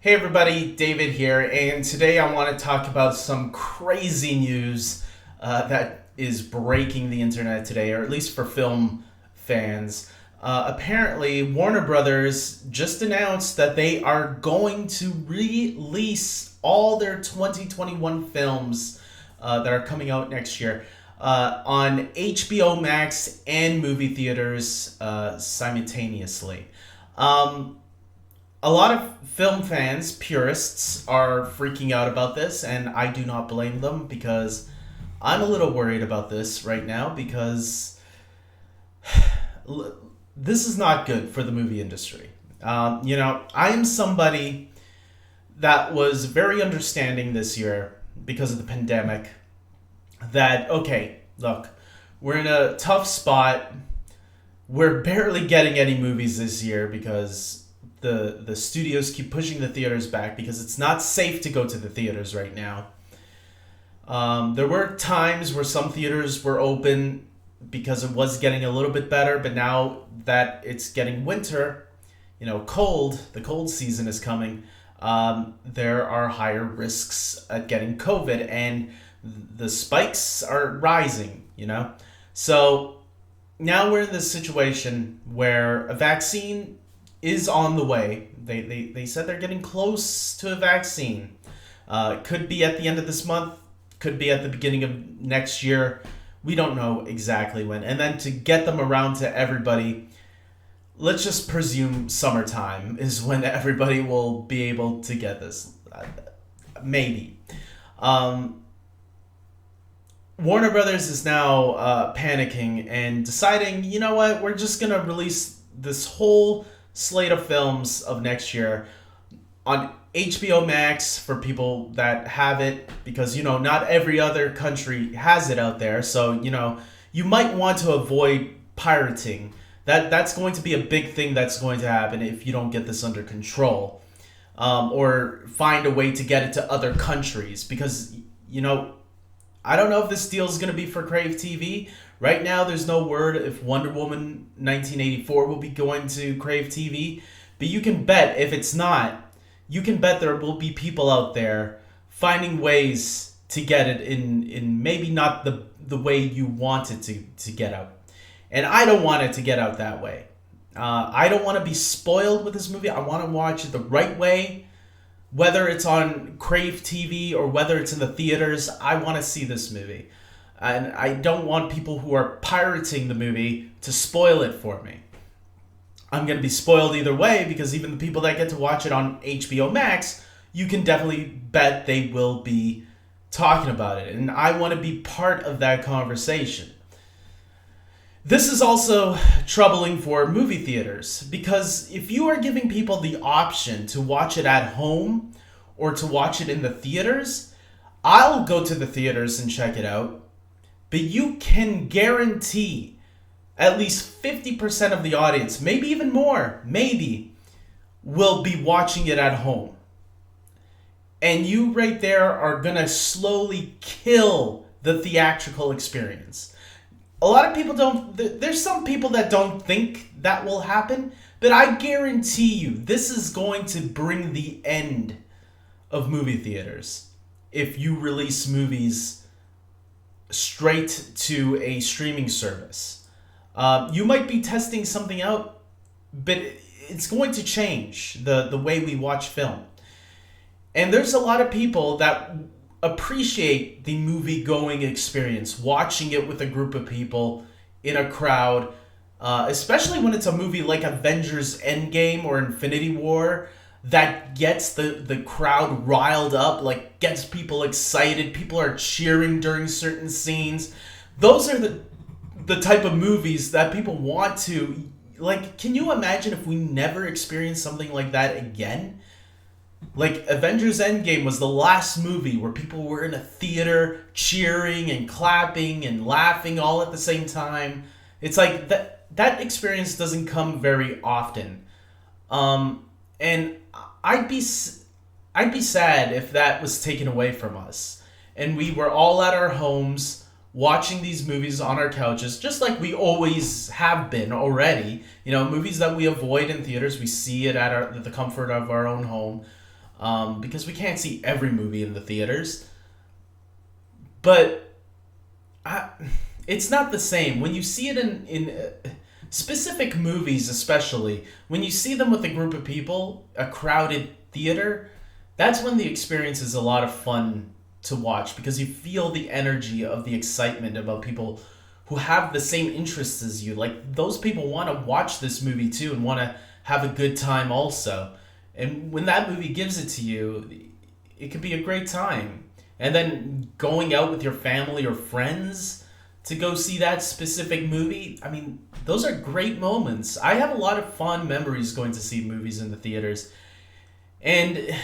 Hey everybody, David here, and today I want to talk about some crazy news that is breaking the internet today, or at least for film fans. Apparently, Warner Brothers just announced that they are going to release all their 2021 films that are coming out next year on HBO Max and movie theaters simultaneously. Um, a lot of film fans, purists, are freaking out about this, and I do not blame them because I'm a little worried about this right now because this is not good for the movie industry. I am somebody that was very understanding this year because of the pandemic. That, okay, look, we're in a tough spot. We're barely getting any movies this year because the studios keep pushing the theaters back because it's not safe to go to the theaters right now. There were times where some theaters were open because it was getting a little bit better, but now that it's getting winter, the cold season is coming. There are higher risks at getting COVID, and the spikes are rising. So now we're in this situation where a vaccine is on the way. They said they're getting close to a vaccine. Could be at the end of this month, could be at the beginning of next year. We don't know exactly when. And then to get them around to everybody, let's just presume summertime is when everybody will be able to get this. Maybe. Warner Brothers is now panicking and deciding, you know what, we're just going to release this whole slate of films of next year on HBO Max for people that have it, because not every other country has it out there. So you might want to avoid pirating. That's going to be a big thing that's going to happen if you don't get this under control, or find a way to get it to other countries, because I don't know if this deal is going to be for Crave TV. Right now, there's no word if Wonder Woman 1984 will be going to Crave TV. But you can bet if it's not, you can bet there will be people out there finding ways to get it in maybe not the way you want it to get out. And I don't want it to get out that way. I don't want to be spoiled with this movie. I want to watch it the right way. Whether it's on Crave TV or whether it's in the theaters, I want to see this movie. And I don't want people who are pirating the movie to spoil it for me. I'm going to be spoiled either way, because even the people that get to watch it on HBO Max, you can definitely bet they will be talking about it. And I want to be part of that conversation. This is also troubling for movie theaters, because if you are giving people the option to watch it at home or to watch it in the theaters, I'll go to the theaters and check it out. But you can guarantee at least 50% of the audience, maybe even more, will be watching it at home. And you right there are going to slowly kill the theatrical experience. A lot of people there's some people that don't think that will happen, but I guarantee you this is going to bring the end of movie theaters if you release movies straight to a streaming service. You might be testing something out, but it's going to change the way we watch film. And there's a lot of people that appreciate the movie-going experience, watching it with a group of people in a crowd, especially when it's a movie like Avengers Endgame or Infinity War that gets the crowd riled up, like gets people excited. People are cheering during certain scenes. Those are the type of movies that people want to, like, can you imagine if we never experienced something like that again? Like, Avengers Endgame was the last movie where people were in a theater cheering and clapping and laughing all at the same time. It's like that experience doesn't come very often. And I'd be sad if that was taken away from us and we were all at our homes watching these movies on our couches, just like we always have been already. Movies that we avoid in theaters, we see it at the comfort of our own home. because we can't see every movie in the theaters. But it's not the same when you see it in specific movies, especially when you see them with a group of people, a crowded theater. That's when the experience is a lot of fun to watch because you feel the energy of the excitement about people who have the same interests as you. Like, those people want to watch this movie too and want to have a good time also. And when that movie gives it to you, it could be a great time. And then going out with your family or friends to go see that specific movie, I mean, those are great moments. I have a lot of fond memories going to see movies in the theaters. And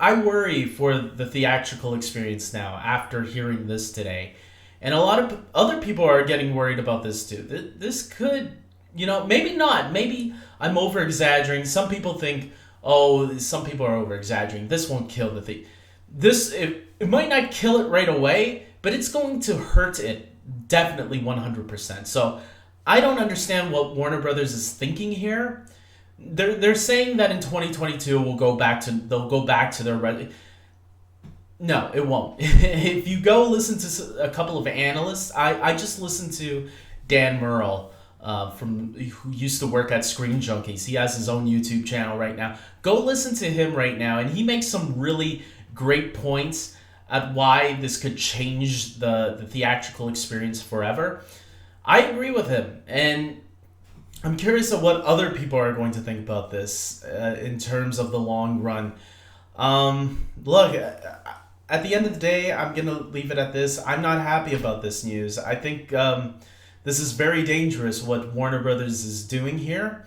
I worry for the theatrical experience now after hearing this today. And a lot of other people are getting worried about this too. This could, maybe not. Maybe I'm over exaggerating. Some people think, oh, some people are over exaggerating. This won't kill the thing. It might not kill it right away, but it's going to hurt it definitely 100%. So I don't understand what Warner Brothers is thinking here. They're saying that in 2022 they'll go back to their no, it won't. If you go listen to a couple of analysts, I just listened to Dan Murrell, who used to work at Screen Junkies. He has his own YouTube channel right now. Go listen to him right now, and he makes some really great points at why this could change the theatrical experience forever. I agree with him, and I'm curious of what other people are going to think about this in terms of the long run. Look, at the end of the day, I'm going to leave it at this. I'm not happy about this news. I think this is very dangerous what Warner Brothers is doing here.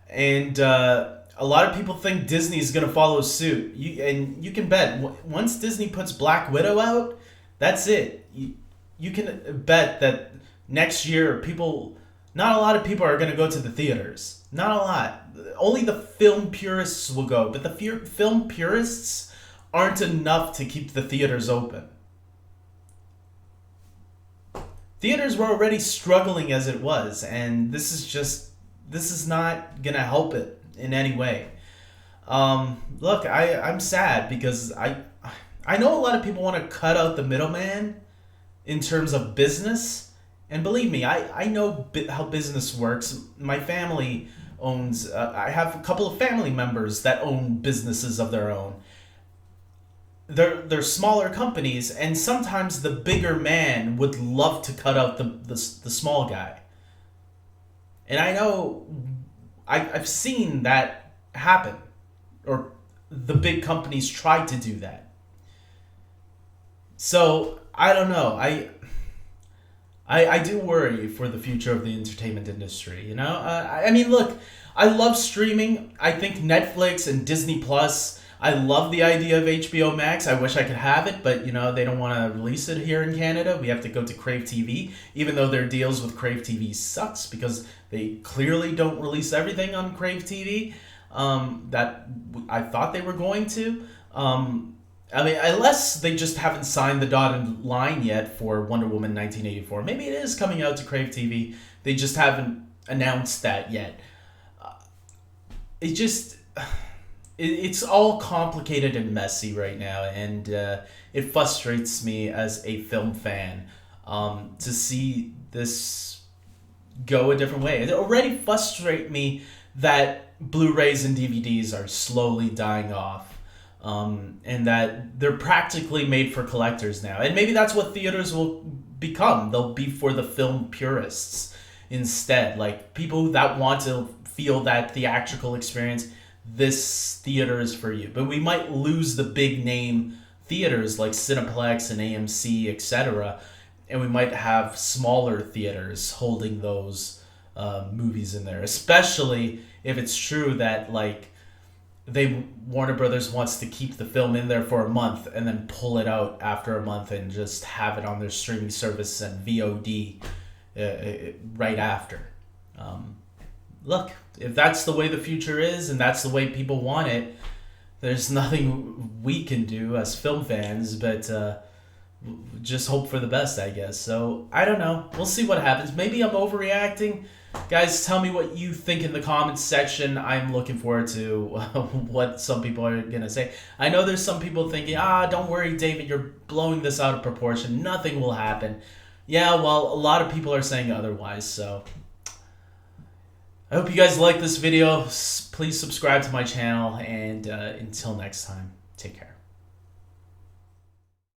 And a lot of people think Disney is going to follow suit. You can bet, once Disney puts Black Widow out, that's it. You can bet that next year, not a lot of people are going to go to the theaters. Not a lot. Only the film purists will go. But the film purists aren't enough to keep the theaters open. Theaters were already struggling as it was, and this is not going to help it in any way. Look, I'm sad because I know a lot of people want to cut out the middleman in terms of business. And believe me, I know how business works. My family owns, I have a couple of family members that own businesses of their own. They're smaller companies, and sometimes the bigger man would love to cut out the small guy. And I know, I've seen that happen, or the big companies try to do that. So, I don't know, I do worry for the future of the entertainment industry, I mean, look, I love streaming. I think Netflix and Disney Plus, I love the idea of HBO Max. I wish I could have it, but, they don't want to release it here in Canada. We have to go to Crave TV, even though their deals with Crave TV sucks because they clearly don't release everything on Crave TV that I thought they were going to. I mean, unless they just haven't signed the dotted line yet for Wonder Woman 1984. Maybe it is coming out to Crave TV. They just haven't announced that yet. It's all complicated and messy right now, and it frustrates me as a film fan to see this go a different way. It already frustrates me that Blu-rays and DVDs are slowly dying off. And that they're practically made for collectors now. And maybe that's what theaters will become. They'll be for the film purists instead. Like, people that want to feel that theatrical experience, this theater is for you. But we might lose the big name theaters like Cineplex and AMC, etc. And we might have smaller theaters holding those movies in there. Especially if it's true that, like, Warner Brothers wants to keep the film in there for a month and then pull it out after a month and just have it on their streaming service and VOD right after. Look, if that's the way the future is and that's the way people want it, there's nothing we can do as film fans but just hope for the best, I guess. So, I don't know. We'll see what happens. Maybe I'm overreacting. Guys, tell me what you think in the comments section. I'm looking forward to what some people are going to say. I know there's some people thinking, don't worry, David, you're blowing this out of proportion. Nothing will happen. Yeah, well, a lot of people are saying otherwise, so I hope you guys like this video. Please subscribe to my channel, and until next time, take care.